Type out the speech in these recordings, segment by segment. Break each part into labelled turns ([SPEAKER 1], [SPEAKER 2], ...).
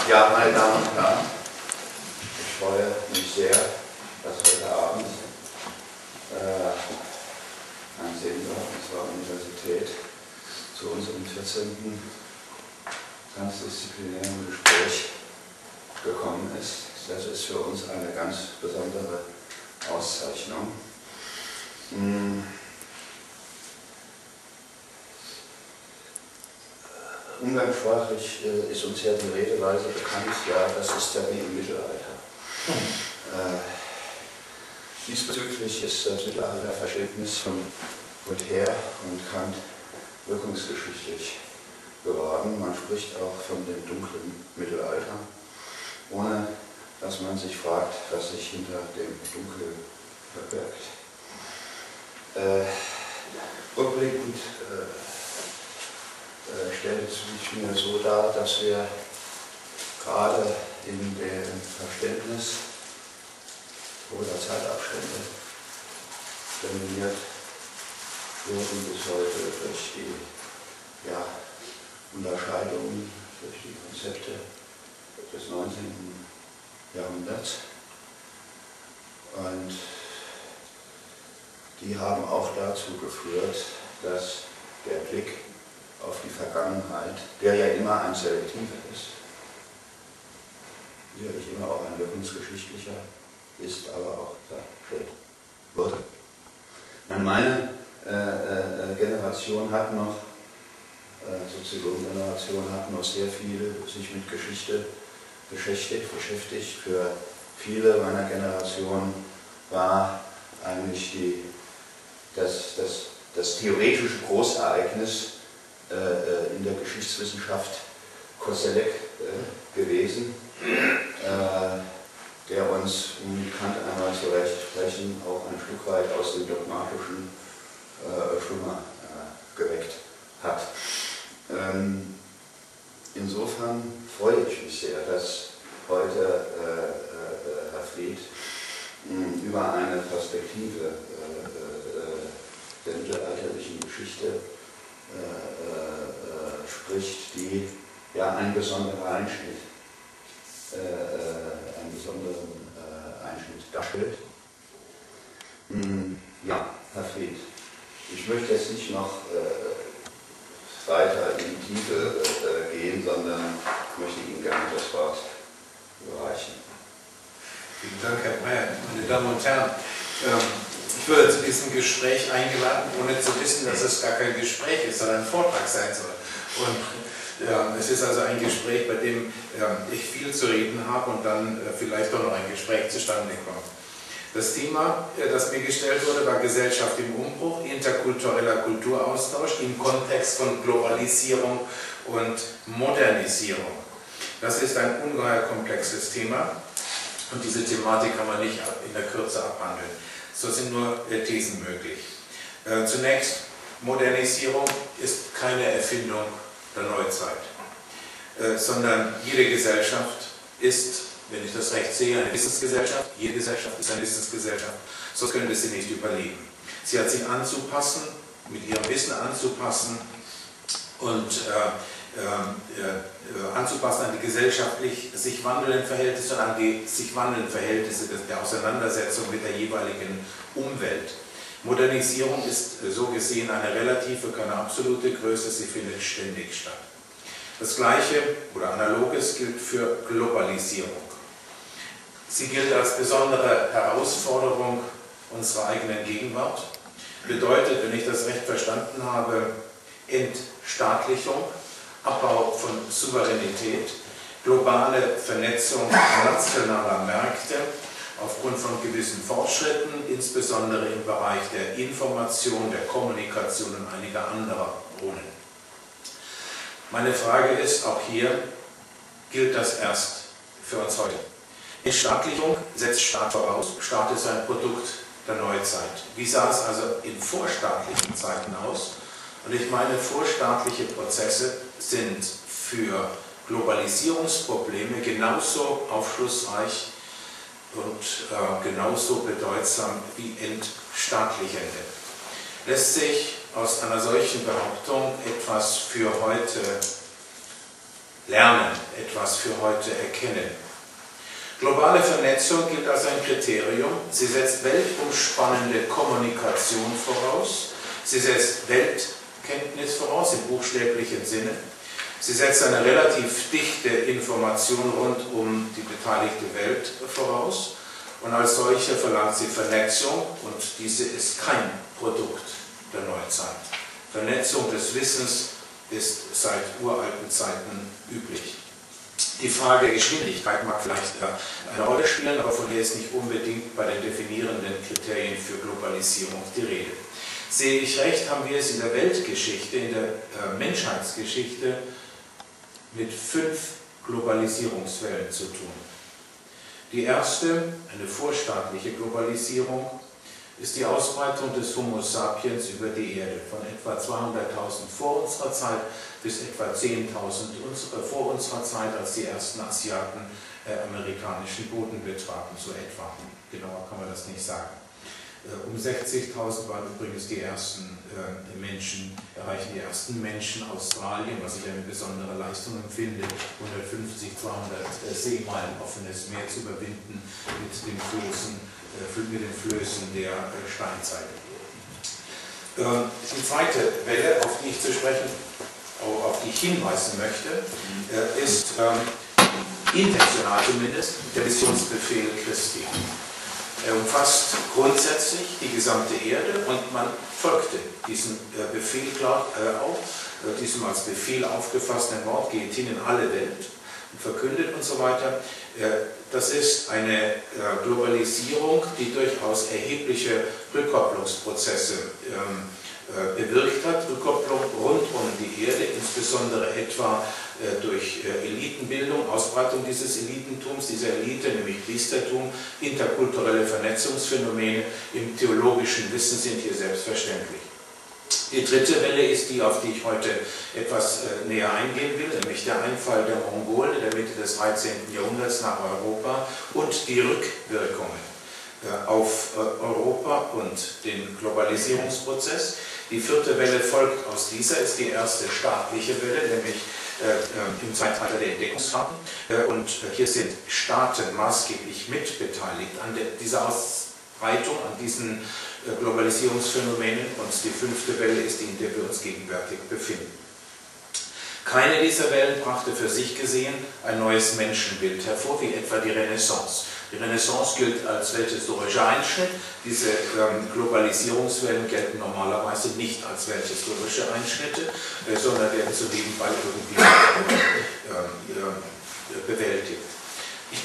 [SPEAKER 1] Ja, meine Damen und Herren, ich freue mich sehr, dass heute Abend ein Senior unserer Universität zu unserem 14. Transdisziplinären Gespräch gekommen ist. Das ist für uns eine ganz besondere Auszeichnung. Umgangssprachlich ist uns ja die Redeweise bekannt, ja, das ist ja wie im Mittelalter. Diesbezüglich ist das Mittelalterverständnis von Voltaire und Kant wirkungsgeschichtlich geworden. Man spricht auch von dem dunklen Mittelalter, ohne dass man sich fragt, was sich hinter dem Dunkel verbirgt. Rückblickend stellt es sich mir so dar, dass wir gerade in dem Verständnis oder Zeitabstände dominiert wurden bis heute durch die Unterscheidungen, durch die Konzepte des 19. Jahrhunderts. Und die haben auch dazu geführt, dass der Blick auf die Vergangenheit, der ja immer ein selektiver ist, sicherlich immer auch ein wirkungsgeschichtlicher ist, aber auch verstellt wurde. Meine Generation hat noch, Soziologengeneration hat noch sehr viel sich mit Geschichte beschäftigt. Für viele meiner Generation war eigentlich das theoretische Großereignis in der Geschichtswissenschaft Koselleck gewesen, der uns, um mit Kant einmal zu Recht sprechen, auch ein Stück weit aus dem dogmatischen Schlummer geweckt hat. Insofern freue ich mich sehr, dass heute Herr Fried über eine Perspektive der mittelalterlichen Geschichte spricht, die ja einen besonderen Einschnitt darstellt. Ja, Herr Fried, ich möchte jetzt nicht noch weiter in die Tiefe gehen, sondern möchte Ihnen gerne das Wort überreichen.
[SPEAKER 2] Vielen Dank, Herr Breyer. Meine Damen und Herren, ich wurde zu diesem Gespräch eingeladen, ohne zu wissen, dass es gar kein Gespräch ist, sondern ein Vortrag sein soll. Und es ist also ein Gespräch, bei dem ich viel zu reden habe und dann vielleicht auch noch ein Gespräch zustande kommt. Das Thema, das mir gestellt wurde, war Gesellschaft im Umbruch, interkultureller Kulturaustausch im Kontext von Globalisierung und Modernisierung. Das ist ein ungeheuer komplexes Thema und diese Thematik kann man nicht in der Kürze abhandeln. So sind nur Thesen möglich. Zunächst, Modernisierung ist keine Erfindung der Neuzeit, sondern jede Gesellschaft ist, wenn ich das recht sehe, eine Wissensgesellschaft. Jede Gesellschaft ist eine Wissensgesellschaft, sonst könnte sie nicht überleben. Sie hat sich anzupassen, mit ihrem Wissen anzupassen und anzupassen an die gesellschaftlich sich wandelnden Verhältnisse und an die sich wandelnden Verhältnisse der Auseinandersetzung mit der jeweiligen Umwelt. Modernisierung ist so gesehen eine relative, keine absolute Größe, sie findet ständig statt. Das Gleiche oder Analoges gilt für Globalisierung. Sie gilt als besondere Herausforderung unserer eigenen Gegenwart. Bedeutet, wenn ich das recht verstanden habe, Entstaatlichung, Abbau von Souveränität, globale Vernetzung nationaler Märkte aufgrund von gewissen Fortschritten, insbesondere im Bereich der Information, der Kommunikation und einiger anderer Brunnen. Meine Frage ist, auch hier gilt das erst für uns heute. Entstaatlichung setzt Staat voraus. Staat ist ein Produkt der Neuzeit. Wie sah es also in vorstaatlichen Zeiten aus? Und ich meine, vorstaatliche Prozesse sind für Globalisierungsprobleme genauso aufschlussreich und genauso bedeutsam wie entstaatlichende. Lässt sich aus einer solchen Behauptung etwas für heute lernen, etwas für heute erkennen. Globale Vernetzung gilt als ein Kriterium. Sie setzt weltumspannende Kommunikation voraus. Sie setzt Weltkenntnis voraus im buchstäblichen Sinne. Sie setzt eine relativ dichte Information rund um die beteiligte Welt voraus. Und als solche verlangt sie Vernetzung, und diese ist kein Produkt der Neuzeit. Vernetzung des Wissens ist seit uralten Zeiten üblich. Die Frage der Geschwindigkeit mag vielleicht eine Rolle spielen, aber von der ist nicht unbedingt bei den definierenden Kriterien für Globalisierung die Rede. Sehe ich recht, haben wir es in der Weltgeschichte, in der Menschheitsgeschichte mit 5 Globalisierungswellen zu tun. Die erste, eine vorstaatliche Globalisierung, ist die Ausbreitung des Homo sapiens über die Erde, von etwa 200.000 vor unserer Zeit bis etwa 10.000 vor unserer Zeit, als die ersten Asiaten amerikanischen Boden betraten, so etwa. Genauer kann man das nicht sagen. Um 60.000 waren übrigens die ersten erreichen die ersten Menschen Australien, was ich eine besondere Leistung empfinde, 150, 200 Seemeilen offenes Meer zu überwinden mit den Flößen der Steinzeit. Die zweite Welle, auf die ich zu sprechen, auf die ich hinweisen möchte, ist intentional zumindest der Missionsbefehl Christi. Er umfasst grundsätzlich die gesamte Erde und man folgte diesem Befehl diesem als Befehl aufgefassten Wort, geht hin in alle Welt und verkündet und so weiter. Das ist eine Globalisierung, die durchaus erhebliche Rückkopplungsprozesse bewirkt hat. Rückkopplung rund um die Erde, insbesondere etwa durch Elitenbildung, Ausbreitung dieses Elitentums, dieser Elite, nämlich Priestertum. Interkulturelle Vernetzungsphänomene im theologischen Wissen sind hier selbstverständlich. Die dritte Welle ist die, auf die ich heute etwas näher eingehen will, nämlich der Einfall der Mongolen in der Mitte des 13. Jahrhunderts nach Europa und die Rückwirkungen auf Europa und den Globalisierungsprozess. Die vierte Welle folgt aus dieser, ist die erste staatliche Welle, nämlich im Zeitalter der Entdeckungsfahrten. Und hier sind Staaten maßgeblich mitbeteiligt an dieser Ausbreitung, an diesen Globalisierungsphänomenen. Und die fünfte Welle ist die, in der wir uns gegenwärtig befinden. Keine dieser Wellen brachte für sich gesehen ein neues Menschenbild hervor, wie etwa die Renaissance. Die Renaissance gilt als welthistorischer Einschnitt. Diese Globalisierungswellen gelten normalerweise nicht als welthistorische Einschnitte, sondern werden so nebenbei irgendwie bewältigt. Ich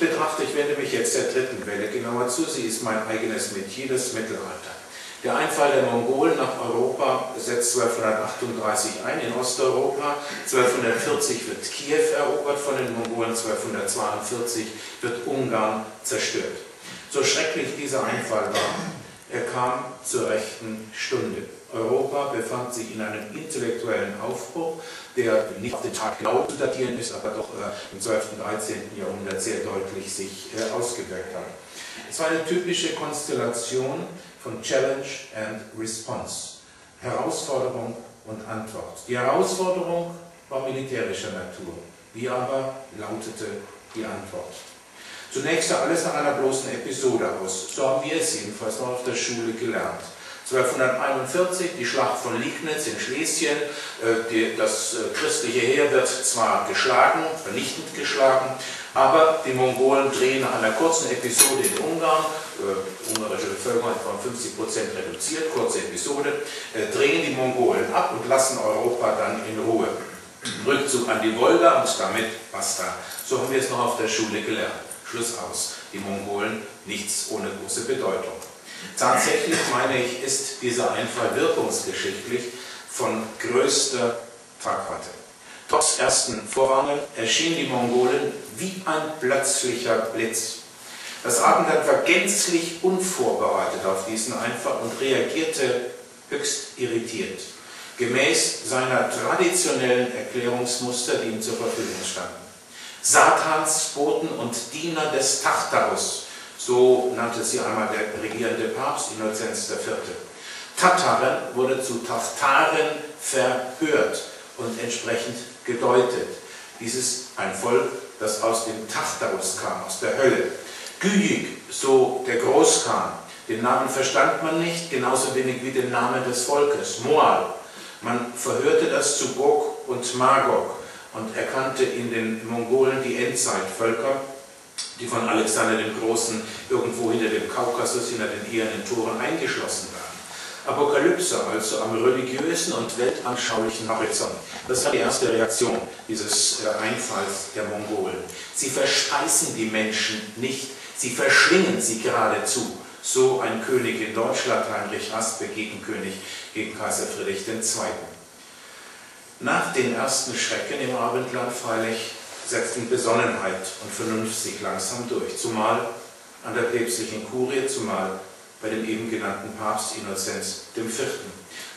[SPEAKER 2] wende mich jetzt der dritten Welle genauer zu. Sie ist mein eigenes Metier, das Mittelalter. Der Einfall der Mongolen nach Europa setzt 1238 ein, in Osteuropa. 1240 wird Kiew erobert von den Mongolen, 1242 wird Ungarn zerstört. So schrecklich dieser Einfall war, er kam zur rechten Stunde. Europa befand sich in einem intellektuellen Aufbruch, der nicht auf den Tag genau zu datieren ist, aber doch im 12. und 13. Jahrhundert sehr deutlich sich ausgewirkt hat. Es war eine typische Konstellation von Challenge and Response, Herausforderung und Antwort. Die Herausforderung war militärischer Natur. Wie aber lautete die Antwort? Zunächst sah alles nach einer bloßen Episode aus. So haben wir es jedenfalls noch auf der Schule gelernt. 1241, die Schlacht von Liegnitz in Schlesien. Das christliche Heer wird zwar geschlagen, vernichtend geschlagen, aber die Mongolen drehen nach einer kurzen Episode in Ungarn, ungarische Bevölkerung etwa um 50% reduziert, kurze Episode, drehen die Mongolen ab und lassen Europa dann in Ruhe. Rückzug an die Wolga und damit basta. So haben wir es noch auf der Schule gelernt. Schluss aus. Die Mongolen, nichts ohne große Bedeutung. Tatsächlich, meine ich, ist dieser Einfall wirkungsgeschichtlich von größter Tragweite. Trotz ersten Vorwarnung erschienen die Mongolen wie ein plötzlicher Blitz. Das Abendland war gänzlich unvorbereitet auf diesen Einfall und reagierte höchst irritiert, gemäß seiner traditionellen Erklärungsmuster, die ihm zur Verfügung standen. Satansboten und Diener des Tartarus, so nannte sie einmal der regierende Papst Innozenz IV. Tataren wurde zu Tartaren verhört und entsprechend gedeutet. ein Volk, das aus dem Tartarus kam, aus der Hölle. Güyig, so der Großkhan. Den Namen verstand man nicht, genauso wenig wie den Namen des Volkes. Moal. Man verhörte das zu Gog und Magog und erkannte in den Mongolen die Endzeitvölker, die von Alexander dem Großen irgendwo hinter dem Kaukasus, hinter den ehernen Toren eingeschlossen waren. Apokalypse, also am religiösen und weltanschaulichen Horizont. Das war die erste Reaktion dieses Einfalls der Mongolen. Sie verspeisen die Menschen nicht, sie verschlingen sie geradezu. So ein König in Deutschland, Heinrich Raspe, Gegenkönig gegen Kaiser Friedrich II. Nach den ersten Schrecken im Abendland freilich setzten Besonnenheit und Vernunft sich langsam durch, zumal an der päpstlichen Kurie, zumal bei dem eben genannten Papst Innozenz IV.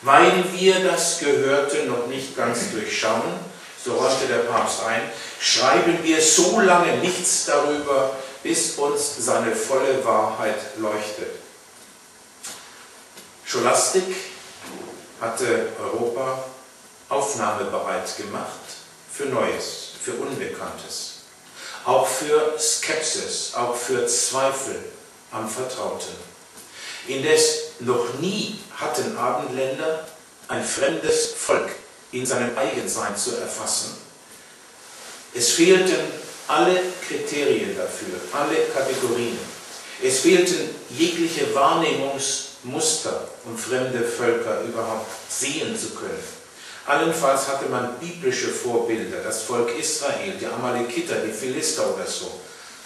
[SPEAKER 2] Weil wir das Gehörte noch nicht ganz durchschauen, so räumte der Papst ein, schreiben wir so lange nichts darüber, bis uns seine volle Wahrheit leuchtet. Scholastik hatte Europa aufnahmebereit gemacht für Neues, für Unbekanntes, auch für Skepsis, auch für Zweifel am Vertrauten. Indes noch nie hatten Abendländer ein fremdes Volk in seinem Eigensein zu erfassen. Es fehlten alle Kriterien dafür, alle Kategorien. Es fehlten jegliche Wahrnehmungsmuster, um fremde Völker überhaupt sehen zu können. Allenfalls hatte man biblische Vorbilder, das Volk Israel, die Amalekiter, die Philister oder so.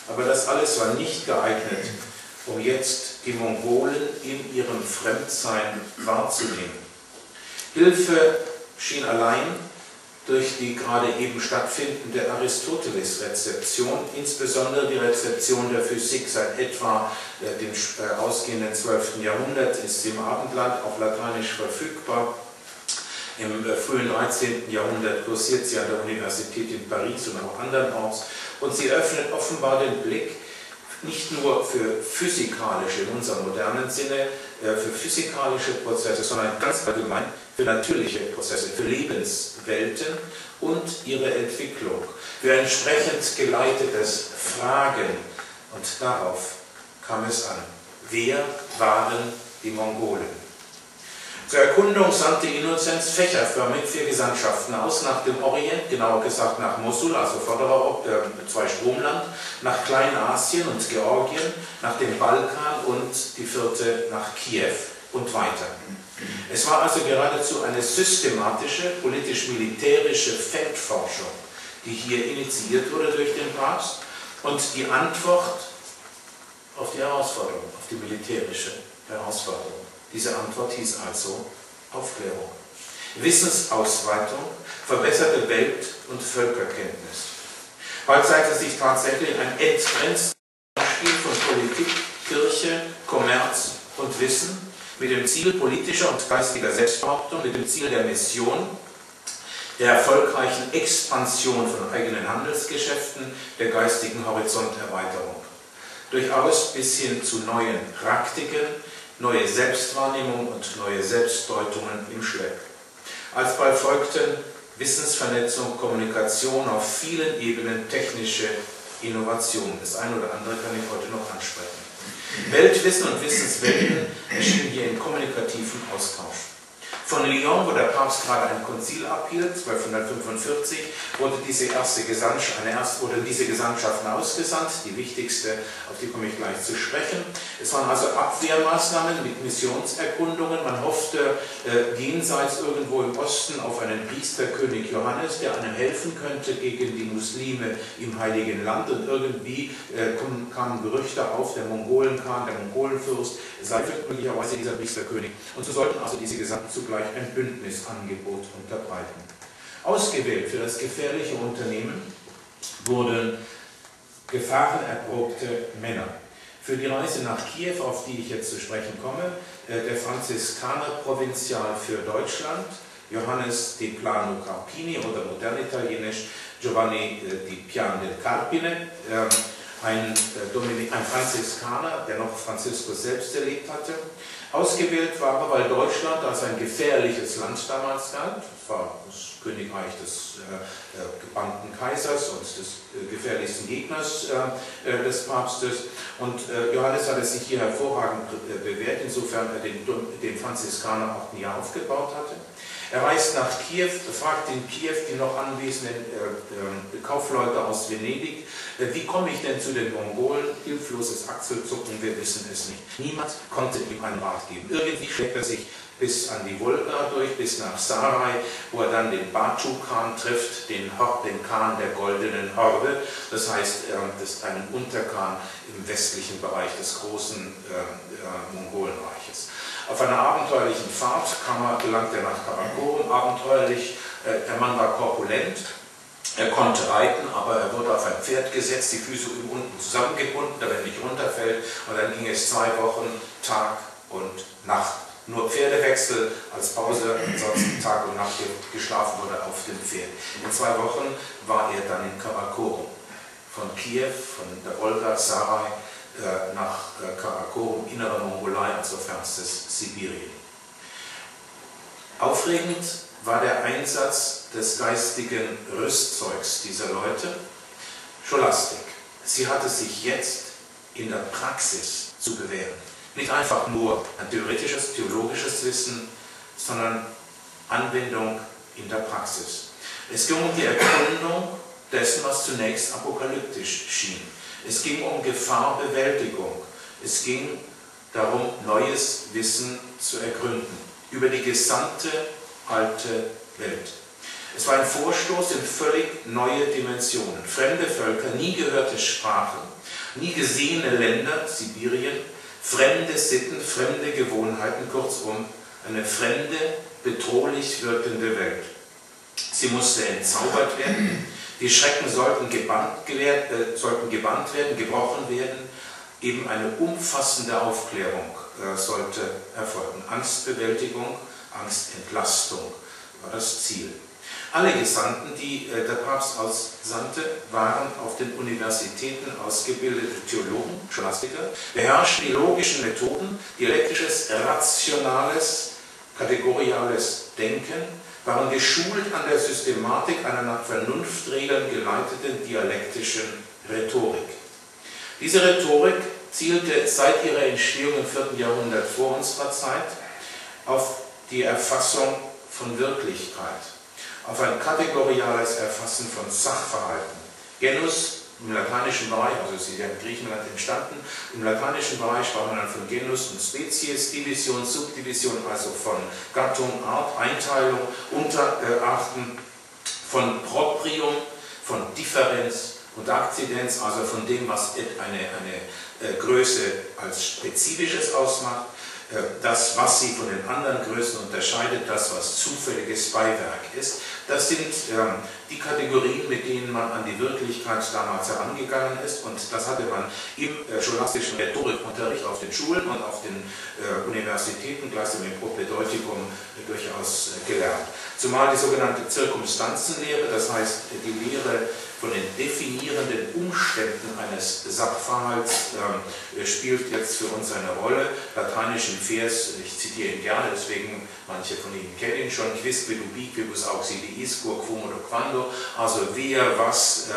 [SPEAKER 2] Aber das alles war nicht geeignet, um jetzt die Mongolen in ihrem Fremdsein wahrzunehmen. Hilfe schien allein durch die gerade eben stattfindende Aristoteles-Rezeption, insbesondere die Rezeption der Physik seit etwa dem ausgehenden 12. Jahrhundert, ist sie im Abendland auf Lateinisch verfügbar. Im frühen 13. Jahrhundert kursiert sie an der Universität in Paris und auch andernorts. Und sie öffnet offenbar den Blick nicht nur für physikalische, in unserem modernen Sinne, für physikalische Prozesse, sondern ganz allgemein für natürliche Prozesse, für Lebenswelten und ihre Entwicklung, für entsprechend geleitetes Fragen. Und darauf kam es an. Wer waren die Mongolen? Zur Erkundung sandte Innozenz fächerförmig 4 Gesandtschaften aus, nach dem Orient, genauer gesagt nach Mosul, also vorderer Zweistromland, nach Kleinasien und Georgien, nach dem Balkan und die 4. nach Kiew und weiter. Es war also geradezu eine systematische, politisch-militärische Feldforschung, die hier initiiert wurde durch den Papst und die Antwort auf die Herausforderung, auf die militärische Herausforderung. Diese Antwort hieß also Aufklärung, Wissensausweitung, verbesserte Welt- und Völkerkenntnis. Bald zeigte sich tatsächlich ein entgrenztes Spiel von Politik, Kirche, Kommerz und Wissen mit dem Ziel politischer und geistiger Selbstbehauptung, mit dem Ziel der Mission, der erfolgreichen Expansion von eigenen Handelsgeschäften, der geistigen Horizonterweiterung. Durchaus bis hin zu neuen Praktiken, neue Selbstwahrnehmung und neue Selbstdeutungen im Schlepp. Alsbald folgten Wissensvernetzung, Kommunikation auf vielen Ebenen, technische Innovation. Das eine oder andere kann ich heute noch ansprechen. Weltwissen und Wissenswelten erschienen hier im kommunikativen Austausch. Von Lyon, wo der Papst gerade ein Konzil abhielt, 1245, wurden diese Gesandtschaften ausgesandt, die wichtigste, auf die komme ich gleich zu sprechen. Es waren also Abwehrmaßnahmen mit Missionserkundungen. Man hoffte jenseits irgendwo im Osten auf einen Priesterkönig Johannes, der einem helfen könnte gegen die Muslime im Heiligen Land. Und irgendwie kamen Gerüchte auf, der Mongolenkhan, der Mongolenfürst, sei möglicherweise dieser Priesterkönig. Und so sollten also diese Gesandten zugleich ein Bündnisangebot unterbreiten. Ausgewählt für das gefährliche Unternehmen wurden gefahrenerprobte Männer. Für die Reise nach Kiew, auf die ich jetzt zu sprechen komme, der Franziskaner-Provinzial für Deutschland, Johannes di Plano Carpini oder modern italienisch Giovanni di Pian del Carpine, ein Franziskaner, der noch Franziskus selbst erlebt hatte. Ausgewählt war er, weil Deutschland als ein gefährliches Land damals galt. Es war das Königreich des gebannten Kaisers und des gefährlichsten Gegners des Papstes. Und Johannes hatte sich hier hervorragend bewährt, insofern er den Franziskanerorden hier aufgebaut hatte. Er reist nach Kiew, fragt in Kiew die noch anwesenden Kaufleute aus Venedig, wie komme ich denn zu den Mongolen? Hilfloses Achselzucken, wir wissen es nicht. Niemand konnte ihm einen Rat geben. Irgendwie schlägt er sich bis an die Wolga durch, bis nach Sarai, wo er dann den Batschu-Khan trifft, den Khan der goldenen Horde. Das heißt, das ist ein Unterkhan im westlichen Bereich des großen Mongolenreiches. Auf einer abenteuerlichen Fahrt gelangt er nach Karakorum, abenteuerlich. Der Mann war korpulent, er konnte reiten, aber er wurde auf ein Pferd gesetzt, die Füße unten zusammengebunden, damit er nicht runterfällt. Und dann ging es 2 Wochen, Tag und Nacht. Nur Pferdewechsel als Pause, ansonsten Tag und Nacht geschlafen wurde auf dem Pferd. In 2 Wochen war er dann in Karakorum. Von Kiew, von der Wolga, Sarai, nach Karakorum, innere Mongolei, also fernstes Sibirien. Aufregend war der Einsatz des geistigen Rüstzeugs dieser Leute, Scholastik. Sie hatte sich jetzt in der Praxis zu bewähren. Nicht einfach nur ein theoretisches, theologisches Wissen, sondern Anwendung in der Praxis. Es ging um die Erkundung dessen, was zunächst apokalyptisch schien. Es ging um Gefahrbewältigung. Es ging darum, neues Wissen zu ergründen über die gesamte alte Welt. Es war ein Vorstoß in völlig neue Dimensionen. Fremde Völker, nie gehörte Sprachen, nie gesehene Länder, Sibirien, fremde Sitten, fremde Gewohnheiten, kurzum eine fremde, bedrohlich wirkende Welt. Sie musste entzaubert werden. Die Schrecken sollten gebannt werden, gebrochen werden. Eben eine umfassende Aufklärung sollte erfolgen. Angstbewältigung, Angstentlastung war das Ziel. Alle Gesandten, die der Papst aussandte, waren auf den Universitäten ausgebildete Theologen, Scholastiker, beherrschten die logischen Methoden, dialektisches, rationales, kategoriales Denken, waren geschult an der Systematik einer nach Vernunftregeln geleiteten dialektischen Rhetorik. Diese Rhetorik zielte seit ihrer Entstehung im 4. Jahrhundert vor unserer Zeit auf die Erfassung von Wirklichkeit, auf ein kategoriales Erfassen von Sachverhalten. Genus im lateinischen Bereich, also sie ist ja in Griechenland entstanden, im lateinischen Bereich sprach man dann von Genus und Spezies, Division, Subdivision, also von Gattung, Art, Einteilung, Unterarten, von Proprium, von Differenz und Akzidenz, also von dem, was eine Größe als Spezifisches ausmacht, das, was sie von den anderen Größen unterscheidet, das, was zufälliges Beiwerk ist. Das sind die Kategorien, mit denen man an die Wirklichkeit damals herangegangen ist, und das hatte man im scholastischen Rhetorikunterricht auf den Schulen und auf den Universitäten, gleichsam im Propädeutikum, durchaus gelernt. Zumal die sogenannte Zirkumstanzenlehre, das heißt die Lehre von den definierenden Umständen eines Sachverhalts, spielt jetzt für uns eine Rolle. Lateinischen Vers, ich zitiere ihn gerne, deswegen manche von Ihnen kennen ihn schon, quis quid quibus auxiliis, quo quomodo quando, also wer, was,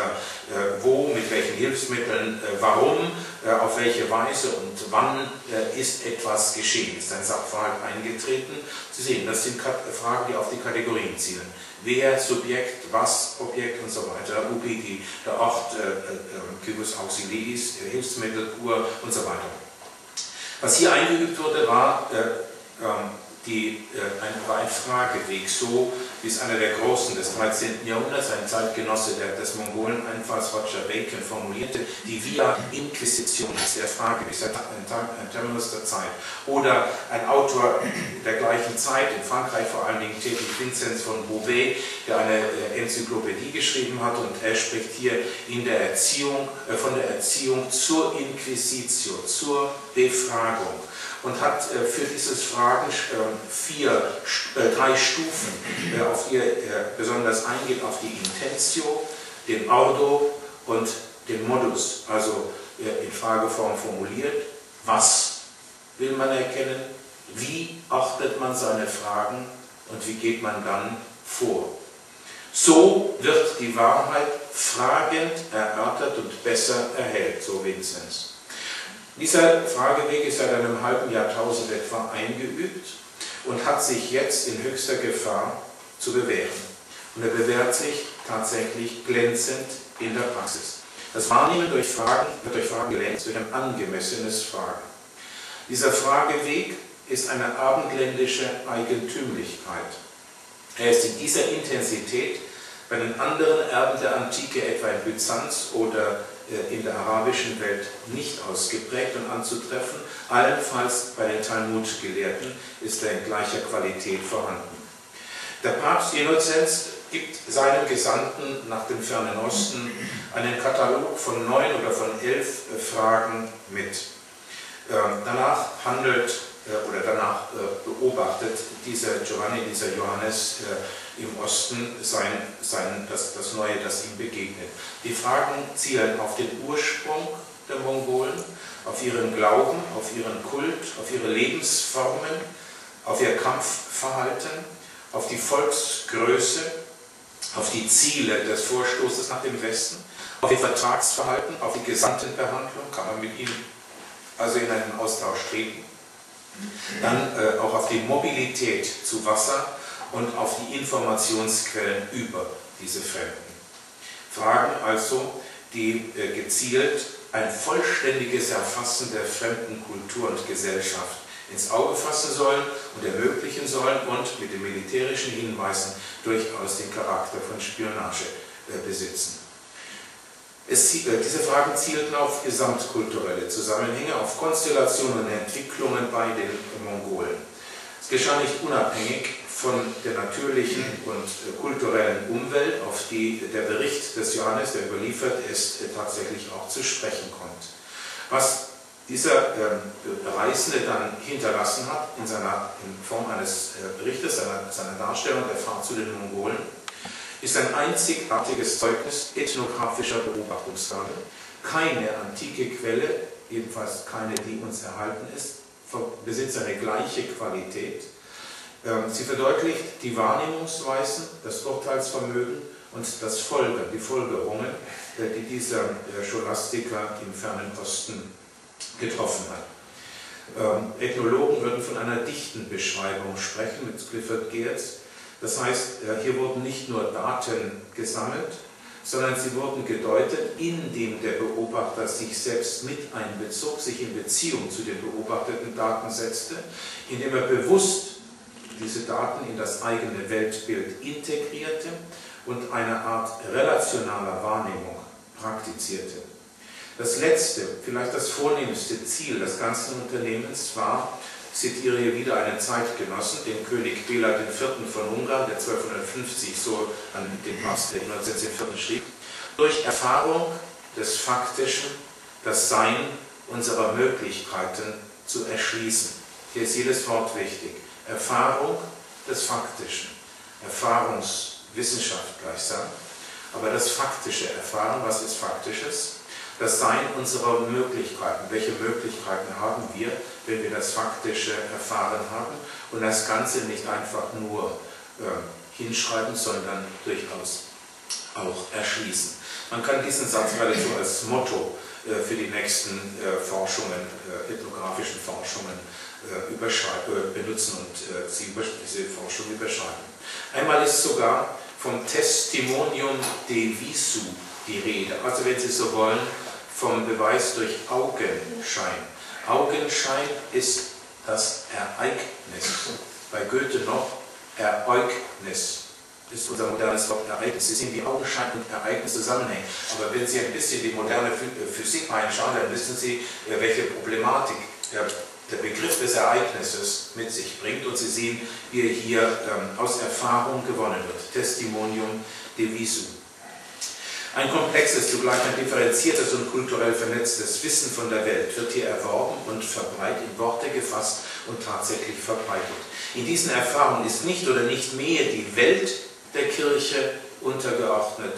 [SPEAKER 2] wo, mit welchen Hilfsmitteln, warum, auf welche Weise und wann ist etwas geschehen, ist ein Sachverhalt eingetreten. Sie sehen, das sind Fragen, die auf die Kategorien zielen. Wer, Subjekt, was, Objekt und so weiter, ubi, der Ort, quibus auxiliis, Hilfsmittel, Kur und so weiter. Was hier eingeübt wurde, war ein Frageweg, so wie es einer der Großen des 13. Jahrhunderts, ein Zeitgenosse des Mongoleneinfalls, Roger Bacon, formulierte, die Via Inquisitionis, der Frageweg, ein Terminus der Zeit. Oder ein Autor der gleichen Zeit, in Frankreich vor allen Dingen tätig, Vinzenz von Beauvais, der eine Enzyklopädie geschrieben hat, und er spricht hier von der Erziehung zur Inquisitio, zur Befragung. Und hat für dieses Fragen 3 Stufen, auf die er besonders eingeht, auf die Intentio, den Ordo und den Modus, also in Frageform formuliert, was will man erkennen, wie achtet man seine Fragen und wie geht man dann vor. So wird die Wahrheit fragend erörtert und besser erhellt, so Vinzenz. Dieser Frageweg ist seit einem halben Jahrtausend etwa eingeübt und hat sich jetzt in höchster Gefahr zu bewähren. Und er bewährt sich tatsächlich glänzend in der Praxis. Das Wahrnehmen wird durch Fragen gelenkt, durch ein angemessenes Fragen. Dieser Frageweg ist eine abendländische Eigentümlichkeit. Er ist in dieser Intensität bei den anderen Erben der Antike, etwa in Byzanz oder in der arabischen Welt, nicht ausgeprägt und anzutreffen. Allenfalls bei den Talmud-Gelehrten ist er in gleicher Qualität vorhanden. Der Papst Innozenz gibt seinem Gesandten nach dem Fernen Osten einen Katalog von 9 oder von 11 Fragen mit. Danach beobachtet dieser Johannes im Osten das Neue, das ihm begegnet. Die Fragen zielen auf den Ursprung der Mongolen, auf ihren Glauben, auf ihren Kult, auf ihre Lebensformen, auf ihr Kampfverhalten, auf die Volksgröße, auf die Ziele des Vorstoßes nach dem Westen, auf ihr Vertragsverhalten, auf die Gesandtenbehandlung, kann man mit ihnen also in einen Austausch treten. Dann auch auf die Mobilität zu Wasser und auf die Informationsquellen über diese Fremden. Fragen also, die gezielt ein vollständiges Erfassen der fremden Kultur und Gesellschaft ins Auge fassen sollen und ermöglichen sollen und mit den militärischen Hinweisen durchaus den Charakter von Spionage besitzen. Diese Fragen zielten auf gesamtkulturelle Zusammenhänge, auf Konstellationen und Entwicklungen bei den Mongolen. Es geschah nicht unabhängig von der natürlichen und kulturellen Umwelt, auf die der Bericht des Johannes, der überliefert ist, tatsächlich auch zu sprechen kommt. Was dieser Reisende dann hinterlassen hat in Form eines Berichtes, seiner Darstellung der Fahrt zu den Mongolen, ist ein einzigartiges Zeugnis ethnografischer Beobachtungsgabe. Keine antike Quelle, jedenfalls keine, die uns erhalten ist, besitzt eine gleiche Qualität. Sie verdeutlicht die Wahrnehmungsweisen, das Urteilsvermögen und das Folgern, die Folgerungen, die dieser Scholastiker im Fernen Osten getroffen hat. Ethnologen würden von einer dichten Beschreibung sprechen mit Clifford Geertz. Das heißt, hier wurden nicht nur Daten gesammelt, sondern sie wurden gedeutet, indem der Beobachter sich selbst mit einbezog, sich in Beziehung zu den beobachteten Daten setzte, indem er bewusst diese Daten in das eigene Weltbild integrierte und eine Art relationaler Wahrnehmung praktizierte. Das letzte, vielleicht das vornehmste Ziel des ganzen Unternehmens war, ich zitiere hier wieder einen Zeitgenossen, den König Bela IV. Von Ungarn, der 1250 so an den Papst der Innozenz IV. Schrieb, durch Erfahrung des Faktischen das Sein unserer Möglichkeiten zu erschließen. Hier ist jedes Wort wichtig. Erfahrung des Faktischen, Erfahrungswissenschaft gleichsam, aber das faktische Erfahren, was ist Faktisches? Das Sein unserer Möglichkeiten. Welche Möglichkeiten haben wir, wenn wir das Faktische erfahren haben und das Ganze nicht einfach nur hinschreiben, sondern durchaus auch erschließen. Man kann diesen Satz geradezu als Motto für die nächsten Forschungen, ethnografischen Forschungen benutzen und diese Forschung überschreiben. Einmal ist sogar vom Testimonium de visu die Rede, also wenn Sie so wollen, vom Beweis durch Augenschein. Augenschein ist das Ereignis. Bei Goethe noch Ereignis. Ist unser modernes Wort Ereignis. Sie sehen, wie Augenschein und Ereignis zusammenhängen. Aber wenn Sie ein bisschen die moderne Physik reinschauen, dann wissen Sie, welche Problematik der Begriff des Ereignisses mit sich bringt. Und Sie sehen, wie er hier aus Erfahrung gewonnen wird. Testimonium de visu. Ein komplexes, zugleich ein differenziertes und kulturell vernetztes Wissen von der Welt wird hier erworben und verbreitet, in Worte gefasst und tatsächlich verbreitet. In diesen Erfahrungen ist nicht oder nicht mehr die Welt der Kirche untergeordnet,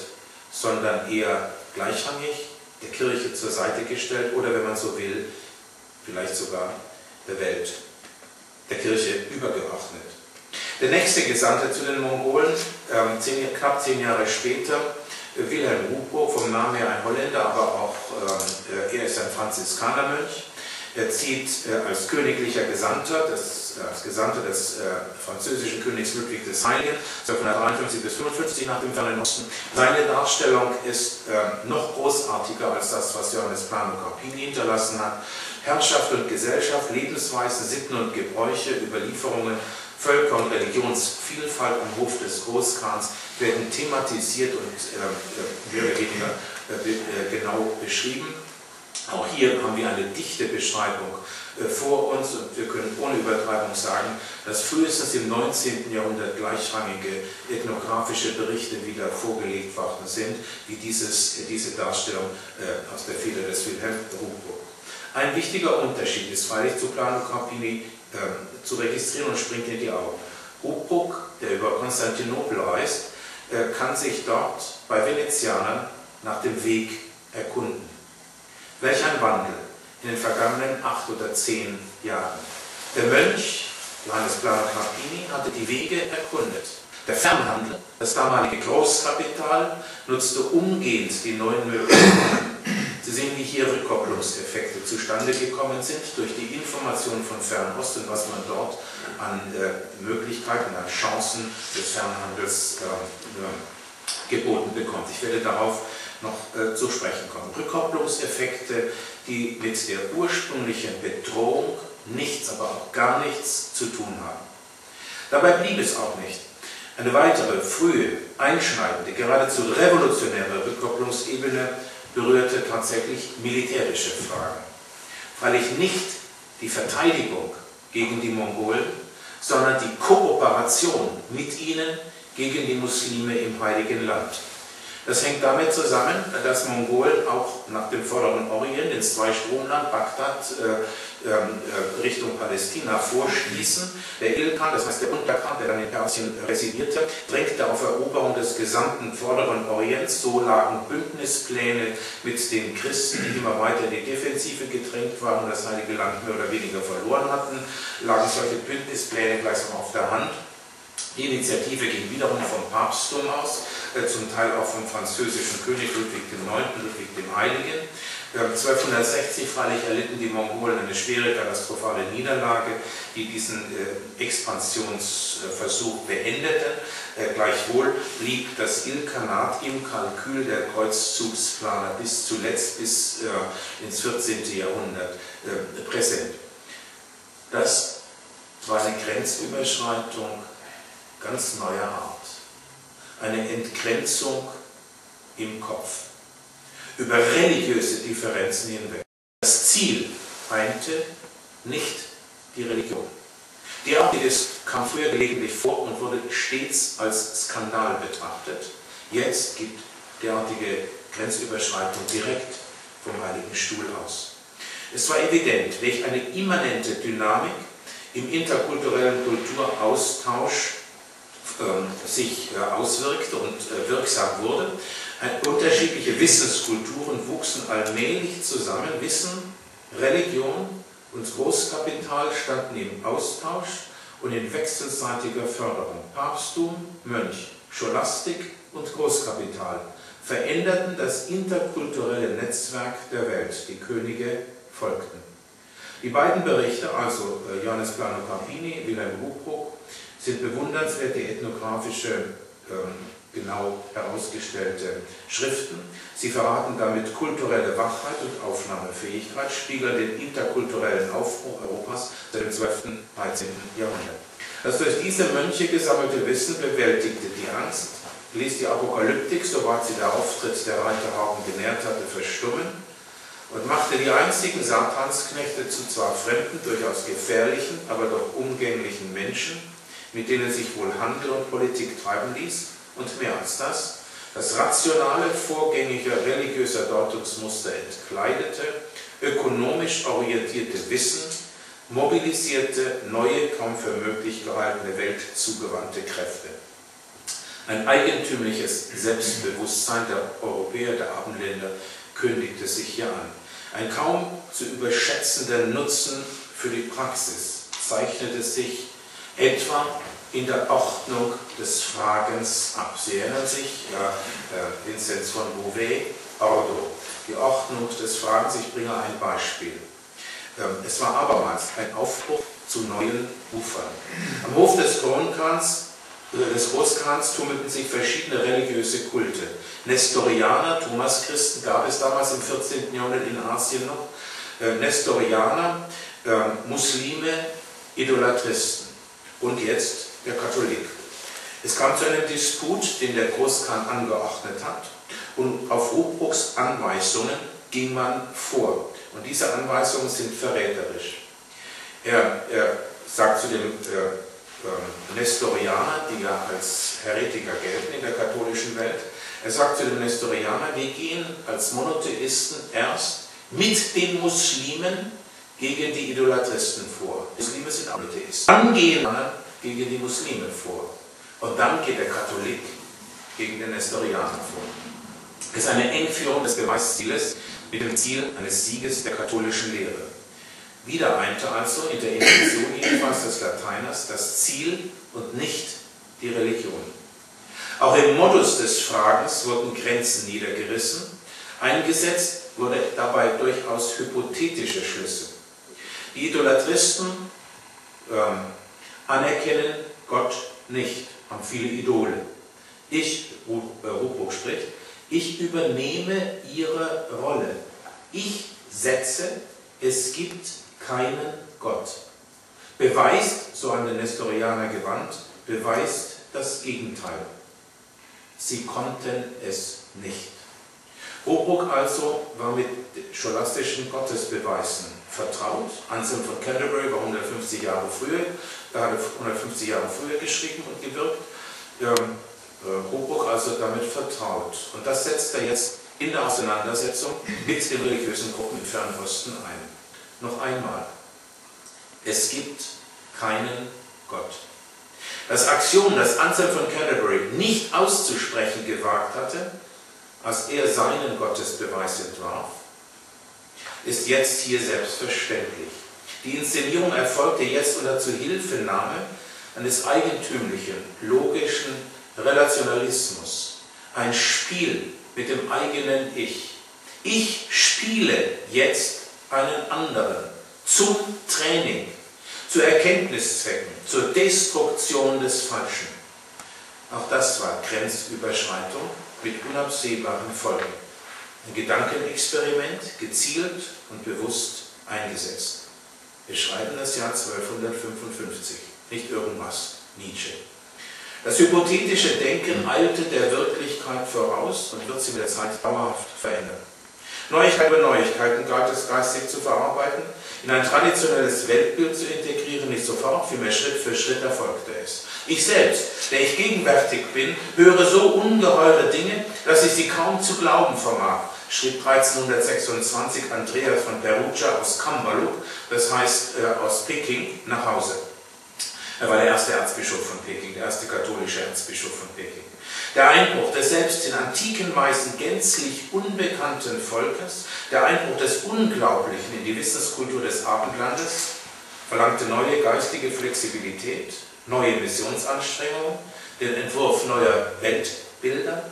[SPEAKER 2] sondern eher gleichrangig der Kirche zur Seite gestellt oder, wenn man so will, vielleicht sogar der Welt, der Kirche übergeordnet. Der nächste Gesandte zu den Mongolen, knapp 10 Jahre später, Wilhelm Ruprecht, vom Namen her ein Holländer, aber auch er ist ein Franziskanermönch. Er zieht als königlicher Gesandter, als Gesandter des französischen Königs Ludwig des Heiligen, 1253 bis 55 nach dem Fernen Osten. Seine Darstellung ist noch großartiger als das, was Johannes Plano Carpini hinterlassen hat. Herrschaft und Gesellschaft, Lebensweisen, Sitten und Gebräuche, Überlieferungen, Völker- und Religionsvielfalt am Hof des Großkhans werden thematisiert und mehr oder weniger genau beschrieben. Auch hier haben wir eine dichte Beschreibung vor uns und wir können ohne Übertreibung sagen, dass frühestens im 19. Jahrhundert gleichrangige ethnografische Berichte wieder vorgelegt worden sind, wie diese Darstellung aus der Feder des Wilhelm Ruprecht. Ein wichtiger Unterschied ist freilich zu Plano Carpini zu registrieren und springt in die Augen. Ruprecht, der über Konstantinopel reist, kann sich dort bei Venezianern nach dem Weg erkunden. Welch ein Wandel in den vergangenen 8 oder 10 Jahren. Der Mönch, Johannes Plano Carpini, hatte die Wege erkundet. Der Fernhandel, das damalige Großkapital, nutzte umgehend die neuen Möglichkeiten. Sie sehen, wie hier Rückkopplungseffekte zustande gekommen sind durch die Information von Fernost und was man dort an Möglichkeiten, an Chancen des Fernhandels geboten bekommt. Ich werde darauf noch zu sprechen kommen. Rückkopplungseffekte, die mit der ursprünglichen Bedrohung nichts, aber auch gar nichts zu tun haben. Dabei blieb es auch nicht. Eine weitere, frühe, einschneidende, geradezu revolutionäre Rückkopplungsebene berührte tatsächlich militärische Fragen. Freilich nicht die Verteidigung gegen die Mongolen, sondern die Kooperation mit ihnen gegen die Muslime im Heiligen Land. Das hängt damit zusammen, dass Mongolen auch nach dem Vorderen Orient ins Zweistromland Bagdad Richtung Palästina vorstießen. Der Ilkhan, das heißt der Unterkhan, der dann in Persien residierte, drängte auf Eroberung des gesamten Vorderen Orients. So lagen Bündnispläne mit den Christen, die immer weiter in die Defensive gedrängt waren und das Heilige Land mehr oder weniger verloren hatten, lagen solche Bündnispläne gleichsam auf der Hand. Die Initiative ging wiederum vom Papsttum aus, zum Teil auch vom französischen König Ludwig IX., Ludwig dem Heiligen. 1260 freilich erlitten die Mongolen eine schwere, katastrophale Niederlage, die diesen Expansionsversuch beendete. Gleichwohl blieb das Ilkhanat im Kalkül der Kreuzzugsplaner bis zuletzt, bis ins 14. Jahrhundert präsent. Das war eine Grenzüberschreitung ganz neuer Art. Eine Entgrenzung im Kopf. Über religiöse Differenzen hinweg. Das Ziel einte nicht die Religion. Derartiges kam früher gelegentlich vor und wurde stets als Skandal betrachtet. Jetzt gibt derartige Grenzüberschreitung direkt vom Heiligen Stuhl aus. Es war evident, welch eine immanente Dynamik im interkulturellen Kulturaustausch sich auswirkte und wirksam wurde. Unterschiedliche Wissenskulturen wuchsen allmählich zusammen. Wissen, Religion und Großkapital standen im Austausch und in wechselseitiger Förderung. Papsttum, Mönch, Scholastik und Großkapital veränderten das interkulturelle Netzwerk der Welt. Die Könige folgten. Die beiden Berichte, also Johannes Plano Carpini, Wilhelm Ruprecht, sind bewundernswerte ethnografische, genau herausgestellte Schriften. Sie verraten damit kulturelle Wachheit und Aufnahmefähigkeit, spiegeln den interkulturellen Aufbruch Europas seit dem 12. und 13. Jahrhundert. Das durch diese Mönche gesammelte Wissen bewältigte die Angst, ließ die Apokalyptik, soweit sie der Auftritt der Reiterhauben genährt hatte, verstummen und machte die einzigen Satansknechte zu zwar fremden, durchaus gefährlichen, aber doch umgänglichen Menschen, mit denen sich wohl Handel und Politik treiben ließ, und mehr als das rationale, vorgängige religiöser Deutungsmuster entkleidete, ökonomisch orientierte Wissen, mobilisierte neue, kaum für möglich gehaltene weltzugewandte Kräfte. Ein eigentümliches Selbstbewusstsein der Europäer, der Abendländer, kündigte sich hier an. Ein kaum zu überschätzender Nutzen für die Praxis zeichnete sich etwa in der Ordnung des Fragens ab. Sie erinnern sich, ja, Vinzenz von Beauvais, Ordo, die Ordnung des Fragens. Ich bringe ein Beispiel. Es war abermals ein Aufbruch zu neuen Ufern. Am Hof des Großkhans tummelten sich verschiedene religiöse Kulte. Nestorianer, Thomaschristen gab es damals im 14. Jahrhundert in Asien noch. Nestorianer, Muslime, Idolatristen und jetzt der Katholik. Es kam zu einem Disput, den der Großkhan angeordnet hat, und auf Ruchbrucks Anweisungen ging man vor. Und diese Anweisungen sind verräterisch. Er sagt zu dem Nestorianer, die ja als Heretiker gelten in der katholischen Welt, er sagt zu dem Nestorianer, wir gehen als Monotheisten erst mit den Muslimen gegen die Idolatristen vor. Muslime sind auch Monotheisten. Dann gehen wir gegen die Muslime vor. Und dann geht der Katholik gegen den Nestorianer vor. Es ist eine Engführung des Beweiszieles mit dem Ziel eines Sieges der katholischen Lehre. Wieder einte also in der Intention jedenfalls des Lateiners das Ziel und nicht die Religion. Auch im Modus des Fragens wurden Grenzen niedergerissen. Eingesetzt wurde dabei durchaus hypothetische Schlüsse. Die Idolatristen anerkennen Gott nicht, haben viele Idole. Ruchbruck spricht, ich übernehme ihre Rolle. Ich setze, es gibt keinen Gott. Beweist, so an den Nestorianer gewandt, beweist das Gegenteil. Sie konnten es nicht. Ruchbruck also war mit scholastischen Gottesbeweisen vertraut. Anselm von Canterbury war 150 Jahre früher, er hat 150 Jahre früher geschrieben und gewirkt. Ruchbruck also damit vertraut. Und das setzt er jetzt in der Auseinandersetzung mit den religiösen Gruppen im Fernen Osten ein. Noch einmal, es gibt keinen Gott. Das Axiom, das Anselm von Canterbury nicht auszusprechen gewagt hatte, als er seinen Gottesbeweis entwarf, ist jetzt hier selbstverständlich. Die Inszenierung erfolgte jetzt unter Zuhilfenahme eines eigentümlichen, logischen Relationalismus. Ein Spiel mit dem eigenen Ich. Ich spiele jetzt einen anderen zum Training, zu Erkenntniszwecken, zur Destruktion des Falschen. Auch das war Grenzüberschreitung mit unabsehbaren Folgen. Ein Gedankenexperiment, gezielt und bewusst eingesetzt. Wir schreiben das Jahr 1255, nicht irgendwas, Nietzsche. Das hypothetische Denken eilte der Wirklichkeit voraus und wird sie mit der Zeit dauerhaft verändern. Neuigkeit über Neuigkeiten galt es geistig zu verarbeiten, in ein traditionelles Weltbild zu integrieren, nicht sofort, vielmehr Schritt für Schritt erfolgte es. Ich selbst, der ich gegenwärtig bin, höre so ungeheure Dinge, dass ich sie kaum zu glauben vermag, schrieb 1326 Andreas von Perugia aus Kambaluk, das heißt aus Peking, nach Hause. Er war der erste Erzbischof von Peking, der erste katholische Erzbischof von Peking. Der Einbruch des selbst in antiken Weisen gänzlich unbekannten Volkes, der Einbruch des Unglaublichen in die Wissenskultur des Abendlandes, verlangte neue geistige Flexibilität, neue Missionsanstrengungen, den Entwurf neuer Weltbilder,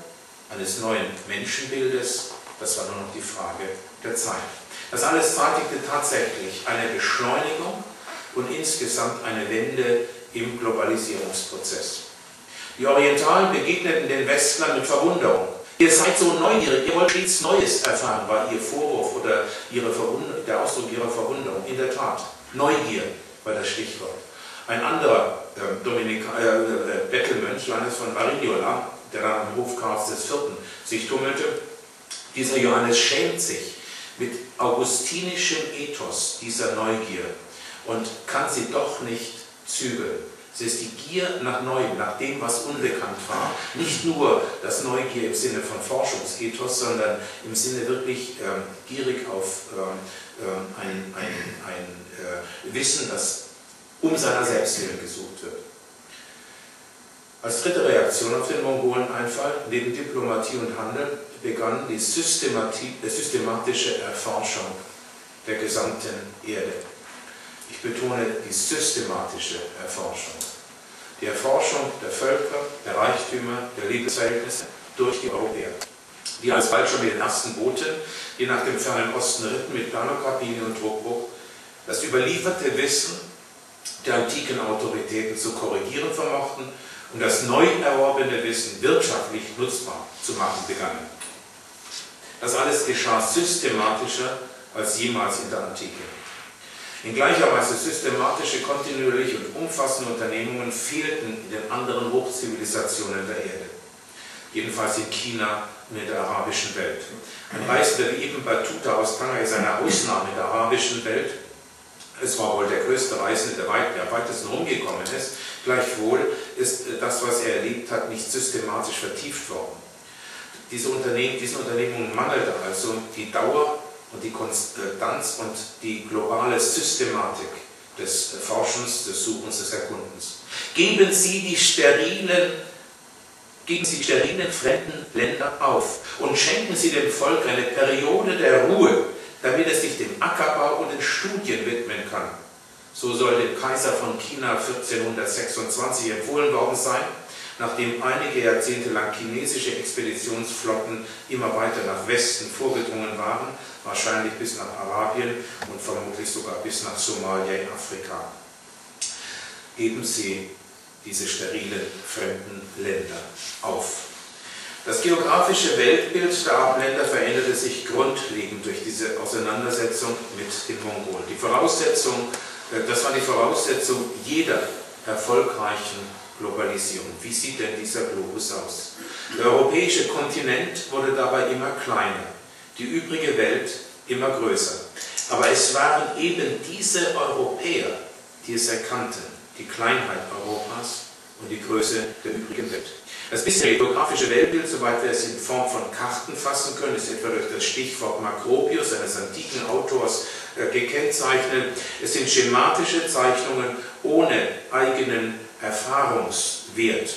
[SPEAKER 2] eines neuen Menschenbildes. Das war nur noch die Frage der Zeit. Das alles zeitigte tatsächlich eine Beschleunigung und insgesamt eine Wende im Globalisierungsprozess. Die Orientalen begegneten den Westlern mit Verwunderung. Ihr seid so neugierig, ihr wollt stets Neues erfahren, war ihr Vorwurf oder der Ausdruck ihrer Verwunderung. In der Tat, Neugier war das Stichwort. Ein anderer Bettelmönch, Johannes von Varignola, der dann am Hof Karls IV. Sich tummelte, dieser Johannes schämt sich mit augustinischem Ethos dieser Neugier und kann sie doch nicht zügeln. Es ist die Gier nach Neuem, nach dem, was unbekannt war. Nicht nur das Neugier im Sinne von Forschungsethos, sondern im Sinne wirklich gierig auf ein Wissen, das um seiner selbst willen gesucht wird. Als dritte Reaktion auf den Mongoleneinfall, neben Diplomatie und Handel, begann die systematische Erforschung der gesamten Erde. Ich betone die systematische Erforschung. Die Erforschung der Völker, der Reichtümer, der Lebensverhältnisse durch die Europäer, die alsbald schon mit den ersten Booten, die nach dem fernen Osten ritten, mit Planokabine und Druckbuch, das überlieferte Wissen der antiken Autoritäten zu korrigieren vermochten und das neu erworbene Wissen wirtschaftlich nutzbar zu machen begannen. Das alles geschah systematischer als jemals in der Antike. In gleicher Weise systematische, kontinuierliche und umfassende Unternehmungen fehlten in den anderen Hochzivilisationen der Erde. Jedenfalls in China und in der arabischen Welt. Ein Reisender wie Ibn Battuta aus Tanga ist eine Ausnahme der arabischen Welt. Es war wohl der größte Reisende, der am weitesten rumgekommen ist. Gleichwohl ist das, was er erlebt hat, nicht systematisch vertieft worden. Diesen Unternehmungen mangelte also die Dauer und die Konstanz und die globale Systematik des Forschens, des Suchens, des Erkundens. Geben Sie die sterilen fremden Länder auf und schenken Sie dem Volk eine Periode der Ruhe, damit es sich dem Ackerbau und den Studien widmen kann. So soll dem Kaiser von China 1426 empfohlen worden sein, nachdem einige Jahrzehnte lang chinesische Expeditionsflotten immer weiter nach Westen vorgedrungen waren, wahrscheinlich bis nach Arabien und vermutlich sogar bis nach Somalia in Afrika. Geben Sie diese sterilen fremden Länder auf. Das geografische Weltbild der Abländer veränderte sich grundlegend durch diese Auseinandersetzung mit den Mongolen. Das war die Voraussetzung jeder erfolgreichen Globalisierung. Wie sieht denn dieser Globus aus? Der europäische Kontinent wurde dabei immer kleiner, die übrige Welt immer größer. Aber es waren eben diese Europäer, die es erkannten, die Kleinheit Europas und die Größe der übrigen Welt. Das bisherige geografische Weltbild, soweit wir es in Form von Karten fassen können, ist etwa durch das Stichwort Makrobius, eines antiken Autors, gekennzeichnet. Es sind schematische Zeichnungen ohne eigenen Erfahrungswert.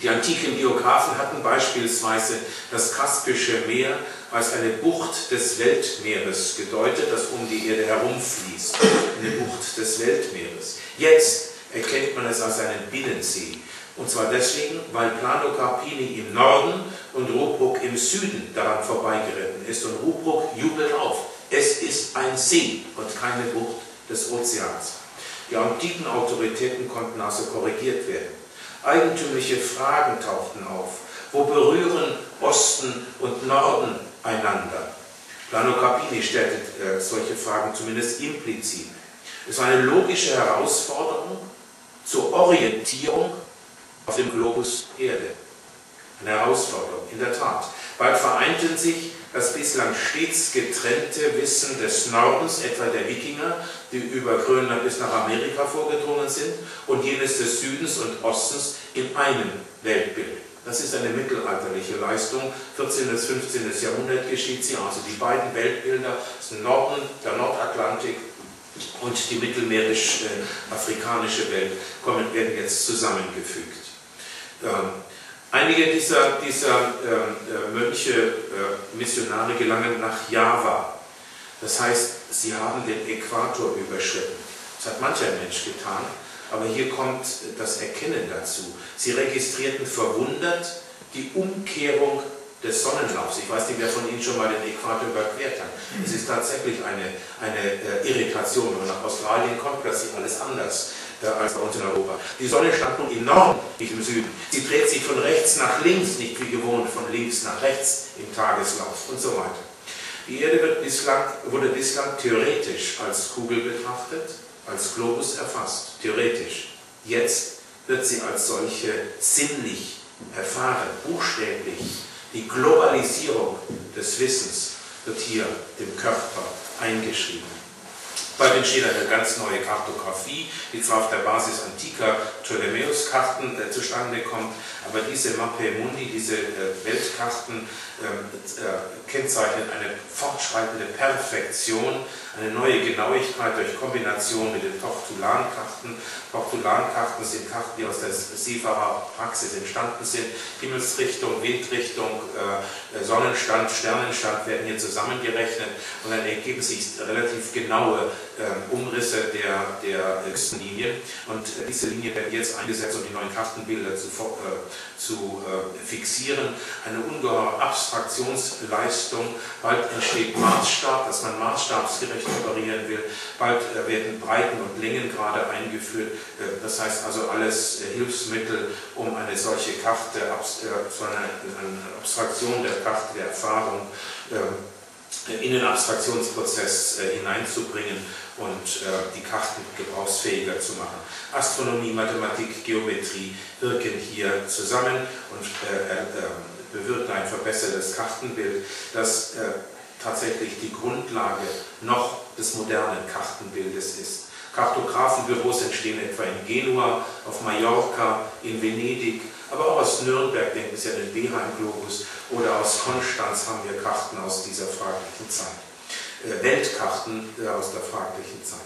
[SPEAKER 2] Die antiken Geographen hatten beispielsweise das Kaspische Meer als eine Bucht des Weltmeeres gedeutet, das um die Erde herumfließt. Eine Bucht des Weltmeeres. Jetzt erkennt man es als einen Binnensee. Und zwar deswegen, weil Plano Carpini im Norden und Ruppruck im Süden daran vorbeigeritten ist. Und Ruppruck jubelt auf. Es ist ein See und keine Bucht des Ozeans. Die antiken Autoritäten konnten also korrigiert werden. Eigentümliche Fragen tauchten auf. Wo berühren Osten und Norden einander? Plano Carpini stellte solche Fragen zumindest implizit. Es war eine logische Herausforderung zur Orientierung auf dem Globus Erde. Eine Herausforderung, in der Tat. Bald vereinten sich das bislang stets getrennte Wissen des Nordens, etwa der Wikinger, die über Grönland bis nach Amerika vorgedrungen sind, und jenes des Südens und Ostens in einem Weltbild. Das ist eine mittelalterliche Leistung. 14. bis 15. Jahrhundert geschieht sie. Also die beiden Weltbilder, das Norden, der Nordatlantik und die mittelmeerisch-afrikanische Welt, werden jetzt zusammengefügt. Einige dieser Mönche, Missionare gelangen nach Java. Das heißt, sie haben den Äquator überschritten. Das hat mancher Mensch getan, aber hier kommt das Erkennen dazu. Sie registrierten verwundert die Umkehrung des Sonnenlaufs. Ich weiß nicht, wer von Ihnen schon mal den Äquator überquert hat. Es ist tatsächlich eine Irritation. Wenn man nach Australien kommt, plötzlich alles anders als bei uns in Europa. Die Sonne stand nun im Norden, nicht im Süden. Sie dreht sich von rechts nach links, nicht wie gewohnt von links nach rechts im Tageslauf und so weiter. Die Erde wurde bislang theoretisch als Kugel betrachtet, als Globus erfasst, theoretisch. Jetzt wird sie als solche sinnlich erfahren, buchstäblich. Die Globalisierung des Wissens wird hier dem Körper eingeschrieben. Bald entsteht eine ganz neue Kartografie, die zwar auf der Basis antiker Ptolemäus-Karten zustande kommt, aber diese Mappe Mundi, diese Weltkarten, kennzeichnet eine fortschreitende Perfektion, eine neue Genauigkeit durch Kombination mit den Portulankarten. Portulankarten sind Karten, die aus der Seefahrerpraxis entstanden sind. Himmelsrichtung, Windrichtung, Sonnenstand, Sternenstand werden hier zusammengerechnet und dann ergeben sich relativ genaue Umrisse der Küstenlinien. Und diese Linien werden jetzt eingesetzt, um die neuen Kartenbilder zu fixieren. Eine ungeheure Abstraktionsleistung. Bald entsteht Maßstab, dass man maßstabsgerecht operieren will. Bald werden Breiten- und Längengrade eingeführt. Das heißt also alles Hilfsmittel, um eine solche Karte, so eine Abstraktion der Karte, der Erfahrung in den Abstraktionsprozess hineinzubringen und die Karten gebrauchsfähiger zu machen. Astronomie, Mathematik, Geometrie wirken hier zusammen und bewirken ein verbessertes Kartenbild, das tatsächlich die Grundlage noch des modernen Kartenbildes ist. Kartografenbüros entstehen etwa in Genua, auf Mallorca, in Venedig, aber auch aus Nürnberg, denken Sie an den Beheim-Globus, oder aus Konstanz haben wir Karten aus dieser fraglichen Zeit. Weltkarten aus der fraglichen Zeit.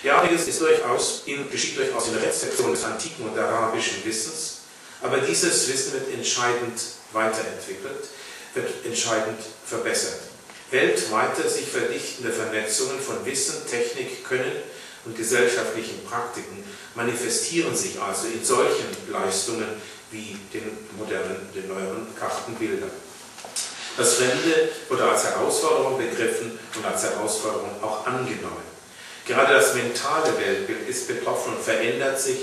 [SPEAKER 2] Ja, einiges geschieht durchaus in der Rezeption des antiken und arabischen Wissens, aber dieses Wissen wird entscheidend weiterentwickelt, wird entscheidend verbessert. Weltweite sich verdichtende Vernetzungen von Wissen, Technik, Können und gesellschaftlichen Praktiken manifestieren sich also in solchen Leistungen wie den neueren Kartenbildern. Das Fremde wurde als Herausforderung begriffen und als Herausforderung auch angenommen. Gerade das mentale Weltbild ist betroffen und verändert sich.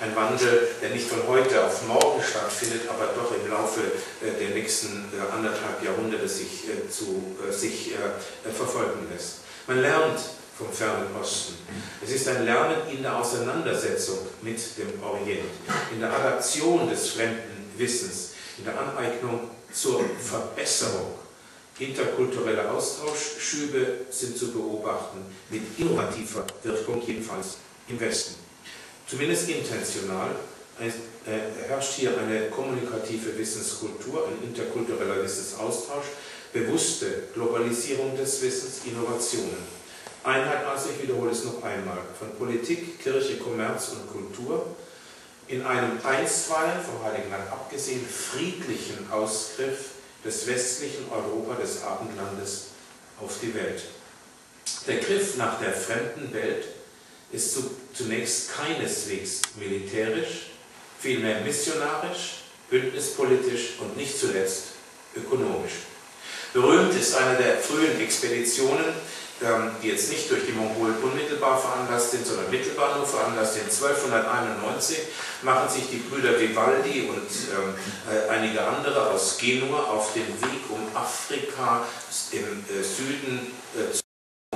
[SPEAKER 2] Ein Wandel, der nicht von heute auf morgen stattfindet, aber doch im Laufe der nächsten 1,5 Jahrhunderte sich verfolgen lässt. Man lernt vom fernen Osten. Es ist ein Lernen in der Auseinandersetzung mit dem Orient, in der Adaption des fremden Wissens, in der Aneignung zur Verbesserung. Interkultureller Austausch, Schübe sind zu beobachten, mit innovativer Wirkung jedenfalls im Westen. Zumindest intentional herrscht hier eine kommunikative Wissenskultur, ein interkultureller Wissensaustausch, bewusste Globalisierung des Wissens, Innovationen. Einheit also, ich wiederhole es noch einmal, von Politik, Kirche, Kommerz und Kultur in einem einstweilen, vom Heiligen Land abgesehen, friedlichen Ausgriff des westlichen Europa, des Abendlandes auf die Welt. Der Griff nach der fremden Welt ist zunächst keineswegs militärisch, vielmehr missionarisch, bündnispolitisch und nicht zuletzt ökonomisch. Berühmt ist eine der frühen Expeditionen, die jetzt nicht durch die Mongolen unmittelbar veranlasst sind, sondern mittelbar nur veranlasst sind. 1291 machen sich die Brüder Vivaldi und einige andere aus Genua auf den Weg, um Afrika im Süden zu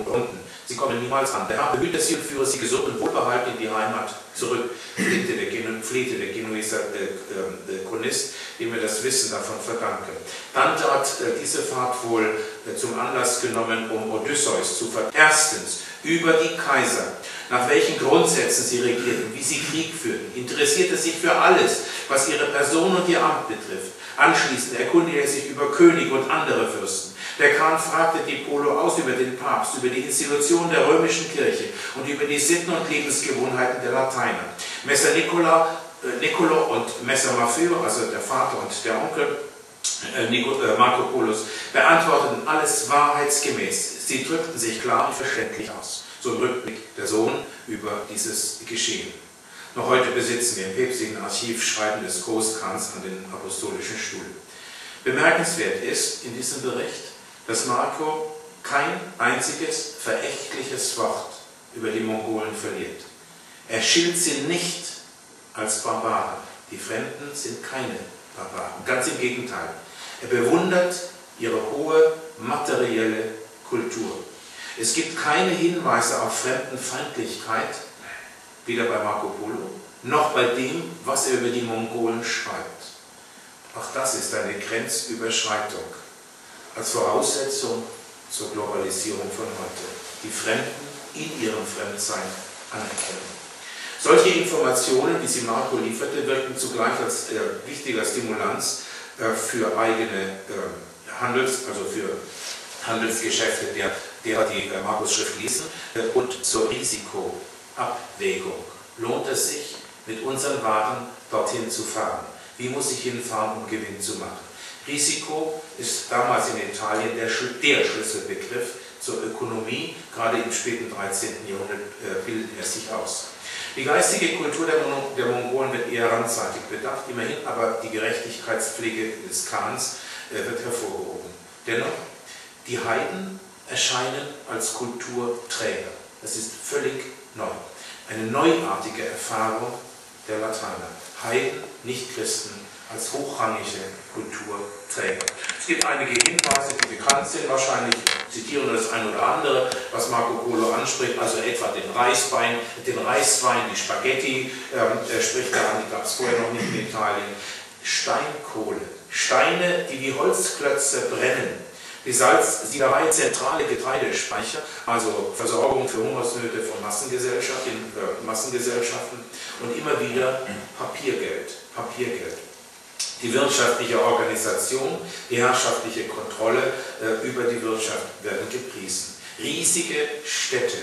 [SPEAKER 2] unten. Sie kommen niemals an. Der Herr behüte sie und führe sie gesund und wohlbehalten in die Heimat zurück, flehte der Genueser Chronist, dem wir das Wissen davon verdanken. Dann hat diese Fahrt wohl zum Anlass genommen, um Odysseus zu vertreten. Erstens, über die Kaiser, nach welchen Grundsätzen sie regierten, wie sie Krieg führten, interessierte sich für alles, was ihre Person und ihr Amt betrifft. Anschließend erkundigte er sich über Könige und andere Fürsten. Der Khan fragte die Polo aus über den Papst, über die Institution der römischen Kirche und über die Sitten und Lebensgewohnheiten der Lateiner. Messer Nicolo und Messer Maffeo, also der Vater und der Onkel Marco Polos, beantworteten alles wahrheitsgemäß. Sie drückten sich klar und verständlich aus. So im Rückblick der Sohn über dieses Geschehen. Noch heute besitzen wir im päpstlichen Archiv Schreiben des Großkhans an den Apostolischen Stuhl. Bemerkenswert ist in diesem Bericht, dass Marco kein einziges verächtliches Wort über die Mongolen verliert. Er schilt sie nicht als Barbaren. Die Fremden sind keine Barbaren. Ganz im Gegenteil. Er bewundert ihre hohe materielle Kultur. Es gibt keine Hinweise auf Fremdenfeindlichkeit, weder bei Marco Polo, noch bei dem, was er über die Mongolen schreibt. Auch das ist eine Grenzüberschreitung. Als Voraussetzung zur Globalisierung von heute. Die Fremden in ihrem Fremdsein anerkennen. Solche Informationen, wie sie Marco lieferte, wirkten zugleich als wichtiger Stimulanz für eigene Handelsgeschäfte, derer die Marcos Schrift ließen, und zur Risikoabwägung. Lohnt es sich, mit unseren Waren dorthin zu fahren? Wie muss ich hinfahren, um Gewinn zu machen? Risiko ist damals in Italien der Schlüsselbegriff zur Ökonomie, gerade im späten 13. Jahrhundert bildet er sich aus. Die geistige Kultur der Mongolen wird eher randseitig bedacht, immerhin aber die Gerechtigkeitspflege des Khans wird hervorgehoben. Dennoch, die Heiden erscheinen als Kulturträger. Das ist völlig neu. Eine neuartige Erfahrung der Lateiner. Heiden, Nicht-Christen als hochrangige Kulturträger. Es gibt einige Hinweise, die bekannt sind, wahrscheinlich zitieren das ein oder andere, was Marco Polo anspricht, also etwa den Reiswein, die Spaghetti spricht er an, die gab es vorher noch nicht in Italien. Steinkohle, Steine, die wie Holzklötze brennen. Die Salzsiederei, zentrale Getreidespeicher, also Versorgung für Hungersnöte von Massengesellschaften und immer wieder Papiergeld. Die wirtschaftliche Organisation, die herrschaftliche Kontrolle über die Wirtschaft werden gepriesen. Riesige Städte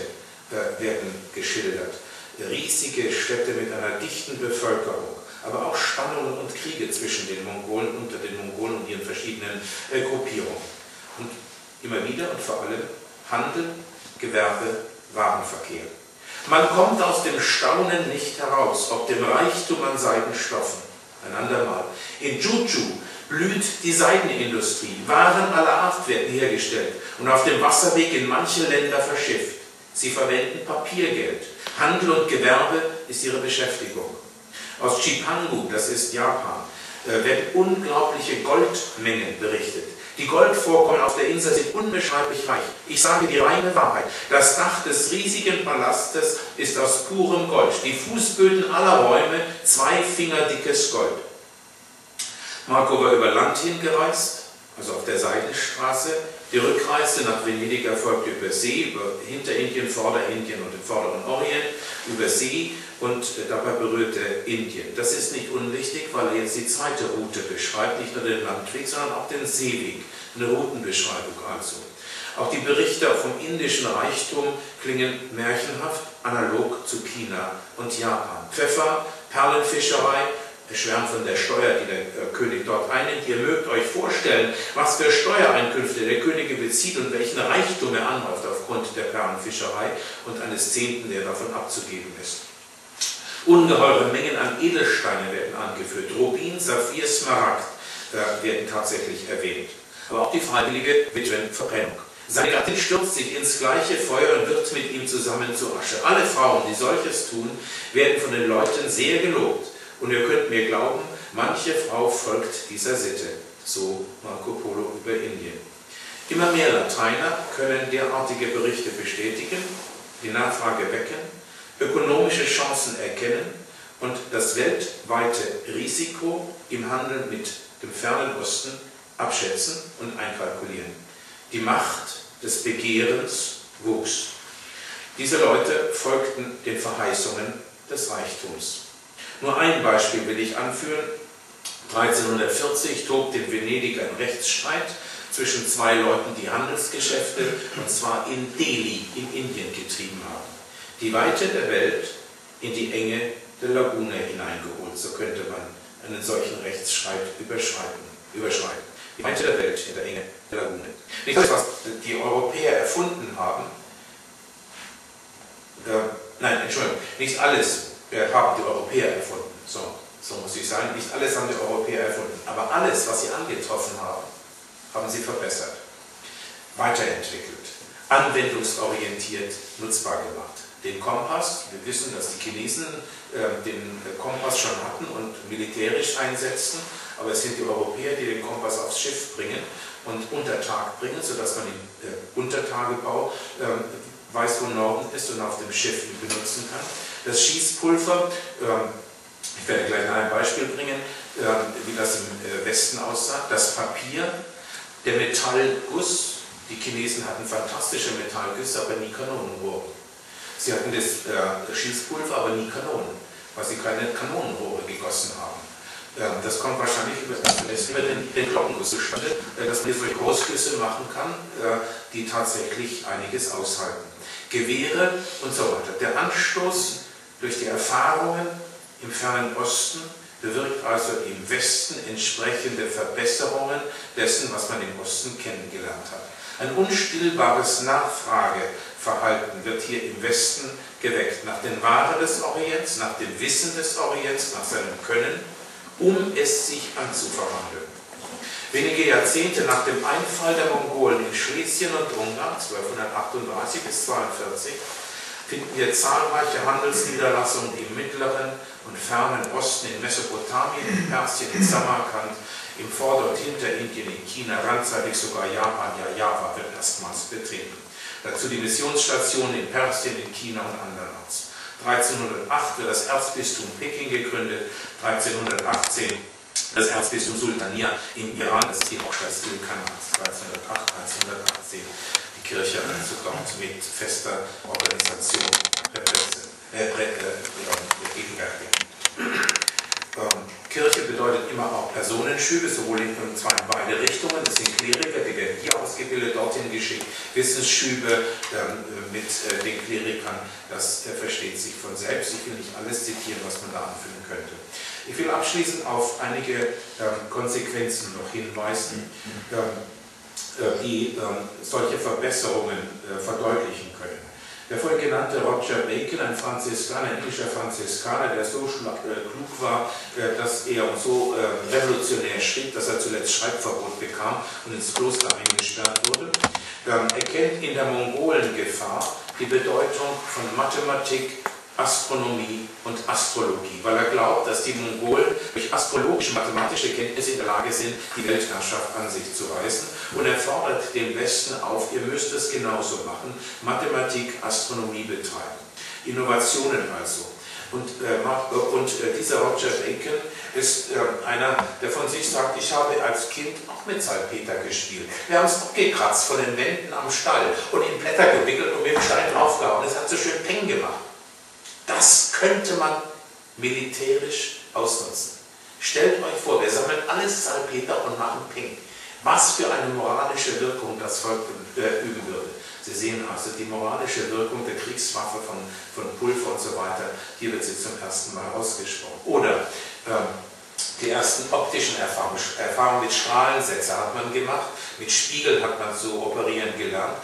[SPEAKER 2] werden geschildert. Riesige Städte mit einer dichten Bevölkerung, aber auch Spannungen und Kriege zwischen den Mongolen, unter den Mongolen und ihren verschiedenen Gruppierungen. Und immer wieder und vor allem Handel, Gewerbe, Warenverkehr. Man kommt aus dem Staunen nicht heraus, ob dem Reichtum an Seidenstoffen. Ein andermal. In Juju blüht die Seidenindustrie. Waren aller Art werden hergestellt und auf dem Wasserweg in manche Länder verschifft. Sie verwenden Papiergeld. Handel und Gewerbe ist ihre Beschäftigung. Aus Chipangu, das ist Japan, werden unglaubliche Goldmengen berichtet. Die Goldvorkommen auf der Insel sind unbeschreiblich reich. Ich sage die reine Wahrheit. Das Dach des riesigen Palastes ist aus purem Gold. Die Fußböden aller Räume 2 Finger dickes Gold. Marco war über Land hingereist, also auf der Seidenstraße. Die Rückreise nach Venedig erfolgte über See, über Hinterindien, Vorderindien und den Vorderen Orient, über See und dabei berührte Indien. Das ist nicht unwichtig, weil er jetzt die zweite Route beschreibt, nicht nur den Landweg, sondern auch den Seeweg. Eine Routenbeschreibung also. Auch die Berichte vom indischen Reichtum klingen märchenhaft, analog zu China und Japan. Pfeffer, Perlenfischerei, er schwärmt von der Steuer, die der König dort einnimmt. Ihr mögt euch vorstellen, was für Steuereinkünfte der König bezieht und welchen Reichtum er anhäuft aufgrund der Perlenfischerei und eines Zehnten, der davon abzugeben ist. Ungeheure Mengen an Edelsteinen werden angeführt. Rubin, Saphir, Smaragd werden tatsächlich erwähnt. Aber auch die freiwillige Witwenverbrennung. Seine Gattin stürzt sich ins gleiche Feuer und wird mit ihm zusammen zu Asche. Alle Frauen, die solches tun, werden von den Leuten sehr gelobt. Und ihr könnt mir glauben, manche Frau folgt dieser Sitte. So Marco Polo über Indien. Immer mehr Lateiner können derartige Berichte bestätigen, die Nachfrage wecken, ökonomische Chancen erkennen und das weltweite Risiko im Handel mit dem fernen Osten abschätzen und einkalkulieren. Die Macht des Begehrens wuchs. Diese Leute folgten den Verheißungen des Reichtums. Nur ein Beispiel will ich anführen. 1340 tobt in Venedig ein Rechtsstreit zwischen 2 Leuten, die Handelsgeschäfte, und zwar in Delhi, in Indien, getrieben haben. Die Weite der Welt in die Enge der Lagune hineingeholt, so könnte man einen solchen Rechtsstreit überschreiten. Die Weite der Welt in der Enge der Lagune. Nicht alles, was die Europäer erfunden haben, nicht alles haben die Europäer erfunden. So muss ich sagen, nicht alles haben die Europäer erfunden. Aber alles, was sie angetroffen haben, haben sie verbessert, weiterentwickelt, anwendungsorientiert nutzbar gemacht. Den Kompass, wir wissen, dass die Chinesen den Kompass schon hatten und militärisch einsetzten, aber es sind die Europäer, die den Kompass aufs Schiff bringen und unter Tag bringen, sodass man im Untertagebau weiß, wo Norden ist und auf dem Schiff ihn benutzen kann. Das Schießpulver, ich werde gleich ein Beispiel bringen, wie das im Westen aussah. Das Papier, der Metallguss, Die Chinesen hatten fantastische Metallgüsse, aber nie Kanonenrohre. Sie hatten das Schießpulver, aber nie Kanonen, weil sie keine Kanonenrohre gegossen haben. Das kommt wahrscheinlich über den Glockenguss zustande, dass man für Großgüsse machen kann, die tatsächlich einiges aushalten. Gewehre und so weiter. Der Anstoß durch die Erfahrungen im fernen Osten bewirkt also im Westen entsprechende Verbesserungen dessen, was man im Osten kennengelernt hat. Ein unstillbares Nachfrageverhalten wird hier im Westen geweckt nach den Waren des Orients, nach dem Wissen des Orients, nach seinem Können, um es sich anzuverwandeln. Wenige Jahrzehnte nach dem Einfall der Mongolen in Schlesien und Ungarn, 1238 bis 1242, finden wir zahlreiche Handelsniederlassungen im mittleren und fernen Osten, in Mesopotamien, in Persien, in Samarkand, im Vorder- und Hinterindien, in China, randseitig sogar Japan, ja Java wird erstmals betreten. Dazu die Missionsstationen in Persien, in China und andernorts. 1308 wird das Erzbistum Peking gegründet, 1318 das Erzbistum Sultania im Iran, das ist die Hauptstadt des Ölkanals, 1308, 1318 die Kirche also dort mit fester Organisation gegenwärtig. Kirche bedeutet immer auch Personenschübe, sowohl in beide Richtungen. Das sind Kleriker, die werden hier ausgebildet, dorthin geschickt. Wissensschübe mit den Klerikern, das versteht sich von selbst. Ich will nicht alles zitieren, was man da anführen könnte. Ich will abschließend auf einige Konsequenzen noch hinweisen, die solche Verbesserungen verdeutlichen können. Der vorhin genannte Roger Bacon, ein Franziskaner, ein englischer Franziskaner, der so klug war, dass er so revolutionär schrieb, dass er zuletzt Schreibverbot bekam und ins Kloster eingesperrt wurde, erkennt in der Mongolengefahr die Bedeutung von Mathematik, Astronomie und Astrologie, weil er glaubt, dass die Mongolen durch astrologische, mathematische Kenntnisse in der Lage sind, die Weltherrschaft an sich zu reißen. Und er fordert den Westen auf, ihr müsst es genauso machen, Mathematik, Astronomie betreiben. Innovationen also. Und dieser Roger Bacon ist einer, der von sich sagt, ich habe als Kind auch mit Salpeter gespielt. Wir haben es abgekratzt von den Wänden am Stall und in Blätter gewickelt und mit dem Stein draufgehauen. Es hat so schön Peng gemacht. Das könnte man militärisch ausnutzen. Stellt euch vor, wir sammeln alles Salpeter und machen Ping. Was für eine moralische Wirkung das Volk üben würde. Sie sehen also die moralische Wirkung der Kriegswaffe von Pulver und so weiter. Hier wird sie zum ersten Mal ausgesprochen. Oder die ersten optischen Erfahrungen mit Strahlensetzer hat man gemacht, mit Spiegeln hat man so operieren gelernt.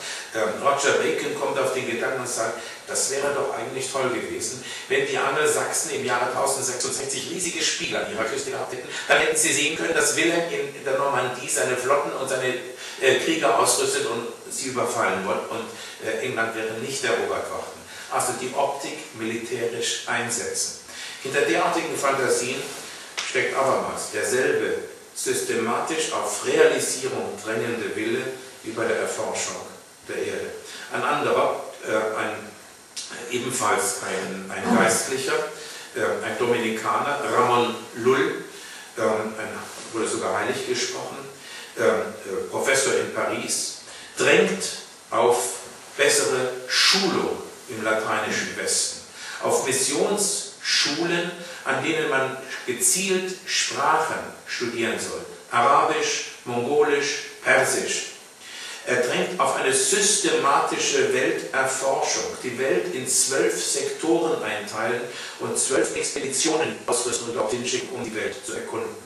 [SPEAKER 2] Roger Bacon kommt auf den Gedanken und sagt, das wäre doch eigentlich toll gewesen, wenn die Angelsachsen im Jahre 1066 riesige Spiegel an ihrer Küste gehabt hätten, dann hätten sie sehen können, dass Wilhelm in der Normandie seine Flotten und seine Krieger ausrüstet und sie überfallen wird und England wäre nicht erobert worden. Also die Optik militärisch einsetzen. Hinter derartigen Fantasien steckt abermals derselbe systematisch auf Realisierung drängende Wille wie bei der Erforschung der Erde. Ein anderer, ebenfalls ein Geistlicher, ein Dominikaner, Ramon Lull, wurde sogar heilig gesprochen, Professor in Paris, drängt auf bessere Schulung im lateinischen Westen, auf Missionsschulen, an denen man gezielt Sprachen studieren soll. Arabisch, Mongolisch, Persisch. Er drängt auf eine systematische Welterforschung, die Welt in 12 Sektoren einteilen und 12 Expeditionen ausrüsten und dorthin schicken, um die Welt zu erkunden.